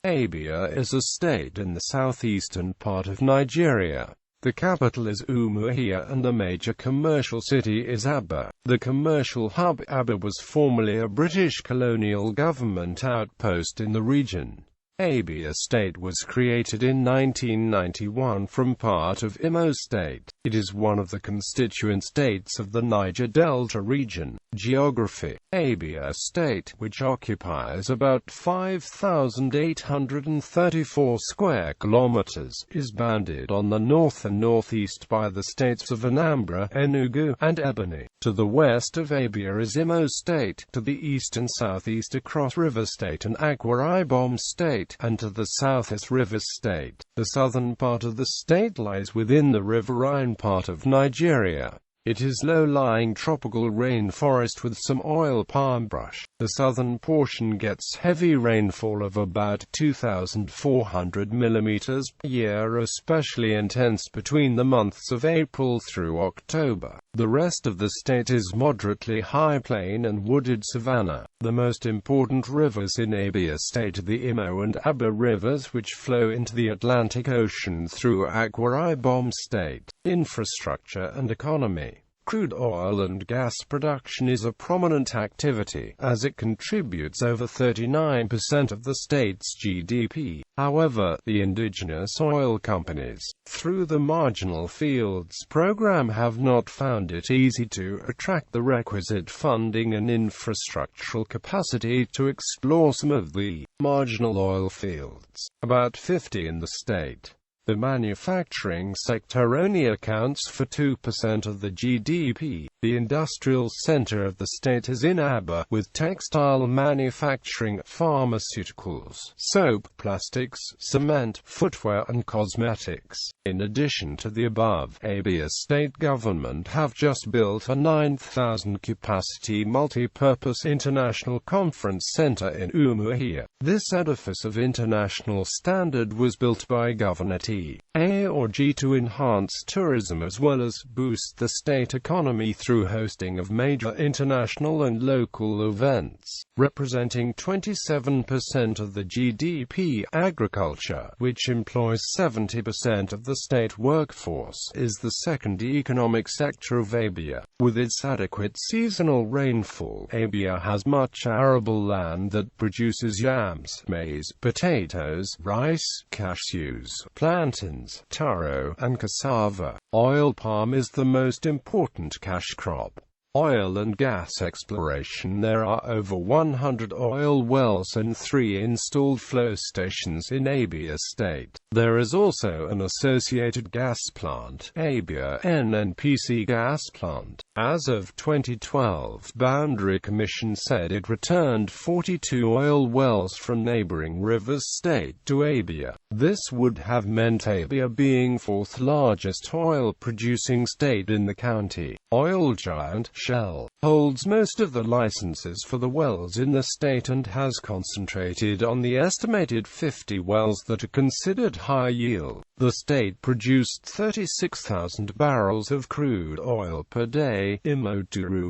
Abia is a state in the southeastern part of Nigeria. The capital is Umuahia and the major commercial city is Aba. The commercial hub Aba was formerly a British colonial government outpost in the region. Abia State was created in 1991 from part of Imo State. It is one of the constituent states of the Niger-Delta region. Geography. Abia State, which occupies about 5,834 square kilometers, is bounded on the north and northeast by the states of Anambra, Enugu, and Ebonyi. To the west of Abia is Imo State, to the east and southeast across River State and Aba.The State, and to the south is Rivers State. The southern part of the state lies within the riverine part of Nigeria. It is low-lying tropical rainforest with some oil palm brush. The southern portion gets heavy rainfall of about 2,400 mm per year, especially intense between the months of April through October. The rest of the state is moderately high plain and wooded savanna. The most important rivers in Abia State are the Imo and Aba rivers, which flow into the Atlantic Ocean through Aba.The State. Infrastructure and economy. Crude oil and gas production is a prominent activity, as it contributes over 39% of the state's GDP. However, the indigenous oil companies, through the Marginal Fields program, have not found it easy to attract the requisite funding and infrastructural capacity to explore some of the marginal oil fields, about 50 in the state. The manufacturing sector only accounts for 2% of the GDP. The industrial center of the state is in Aba, with textile manufacturing, pharmaceuticals, soap, plastics, cement, footwear and cosmetics. In addition to the above, Abia state government have just built a 9,000-capacity multi-purpose international conference center in Umuahia. This edifice of international standard was built by Governor T.A.G. to enhance tourism as well as boost the state economy through hosting of major international and local events. Representing 27% of the GDP, agriculture, which employs 70% of the state workforce, is the second economic sector of Abia. With its adequate seasonal rainfall, Abia has much arable land that produces yams, maize, potatoes, rice, cashews, plantains, taro, and cassava. Oil palm is the most important cash crop. Oil and gas exploration. There are over 100 oil wells and 3 installed flow stations in Abia State. There is also an associated gas plant, Abia NNPC gas plant. As of 2012, Boundary Commission said it returned 42 oil wells from neighboring Rivers State to Abia. This would have meant Abia being 4th largest oil-producing state in the county. Oil giant Shell holds most of the licenses for the wells in the state and has concentrated on the estimated 50 wells that are considered high yield. The state produced 36,000 barrels of crude oil per day. Imo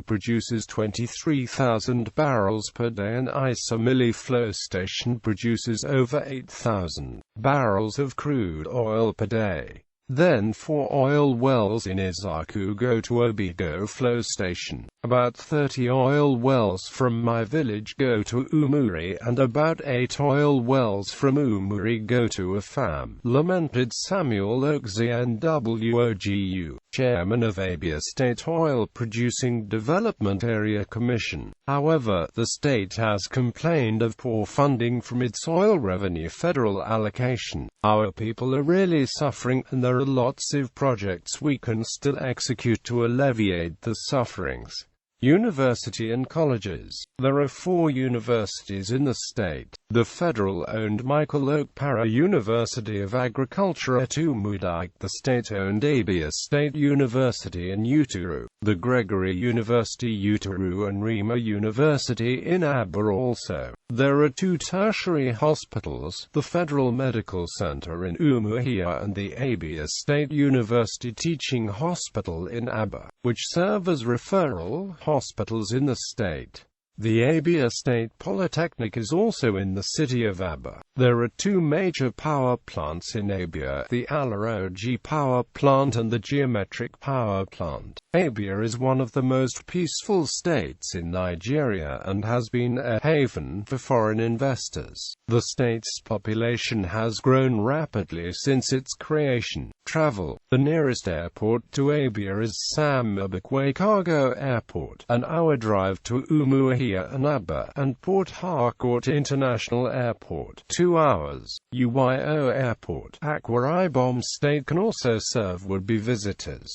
produces 23,000 barrels per day and Isomili flow station produces over 8,000 barrels of crude oil per day. Then 4 oil wells in Izaku go to Obigo flow station. About 30 oil wells from my village go to Umuri and about 8 oil wells from Umuri go to Afam, lamented Samuel Okzi NWOGU, chairman of Abia State Oil Producing Development Area Commission. However, the state has complained of poor funding from its oil revenue federal allocation. Our people are really suffering and there are lots of projects we can still execute to alleviate the sufferings. University and colleges. There are 4 universities in the state. The federal-owned Michael Okpara University of Agriculture at Umuahia, the state-owned Abia State University in Uturu, the Gregory University Uturu and Rima University in Aba also. There are 2 tertiary hospitals, the Federal Medical Center in Umuahia and the Abia State University Teaching Hospital in Aba, which serve as referral hospitals in the state. The Abia State Polytechnic is also in the city of Aba. There are two major power plants in Abia, the Alaroji Power Plant and the Geometric Power Plant. Abia is one of the most peaceful states in Nigeria and has been a haven for foreign investors. The state's population has grown rapidly since its creation. Travel. The nearest airport to Abia is Sam Mbakwe Cargo Airport, an hour drive to Umuahia and Aba, and Port Harcourt International Airport, 2 hours. Uyo Airport, Akwa Ibom State can also serve would-be visitors.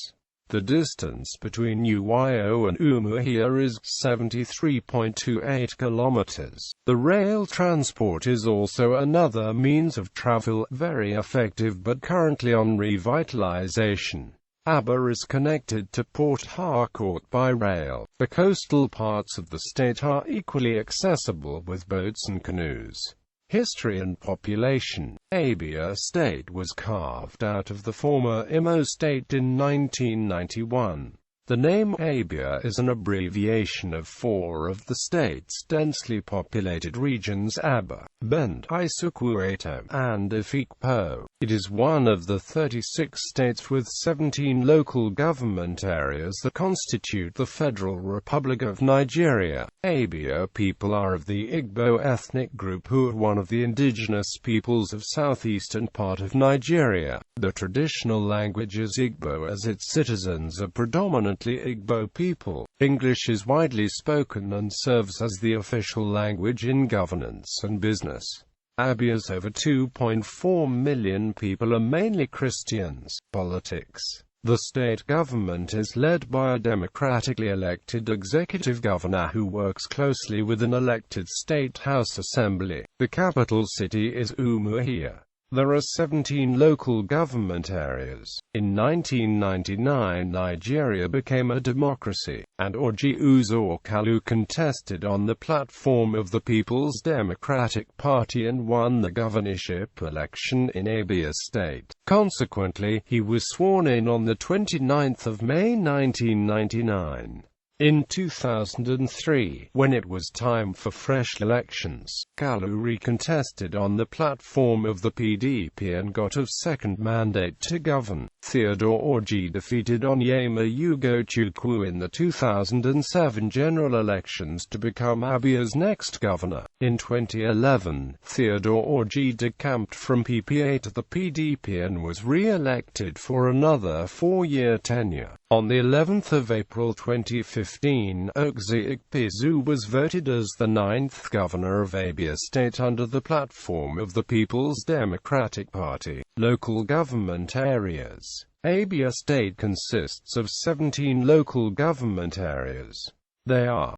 The distance between Uyo and Umuahia is 73.28 kilometers. The rail transport is also another means of travel, very effective but currently on revitalization. Aba is connected to Port Harcourt by rail. The coastal parts of the state are equally accessible with boats and canoes. History and population. Abia State was carved out of the former Imo State in 1991. The name Abia is an abbreviation of 4 of the state's densely populated regions: Aba, Bend, Isukwuato, and Ifikpo. It is one of the 36 states with 17 local government areas that constitute the Federal Republic of Nigeria. Abia people are of the Igbo ethnic group, who are one of the indigenous peoples of southeastern part of Nigeria. The traditional language is Igbo, as its citizens are predominantly Igbo people. English is widely spoken and serves as the official language in governance and business. Abia's over 2.4 million people are mainly Christians. Politics. The state government is led by a democratically elected executive governor who works closely with an elected state house assembly. The capital city is Umuahia. There are 17 local government areas. In 1999, Nigeria became a democracy, and Orji Uzor Kalu contested on the platform of the People's Democratic Party and won the governorship election in Abia State. Consequently, he was sworn in on the 29th of May 1999. In 2003, when it was time for fresh elections, Kalu recontested on the platform of the PDP and got a second mandate to govern. Theodore Orji defeated Onyema Ugochukwu in the 2007 general elections to become Abia's next governor. In 2011, Theodore Orji decamped from PPA to the PDP and was re-elected for another 4-year tenure. On the 11th of April 2015, Oxy Ikpeazu was voted as the 9th governor of Abia State under the platform of the People's Democratic Party. Local government areas. Abia State consists of 17 local government areas. They are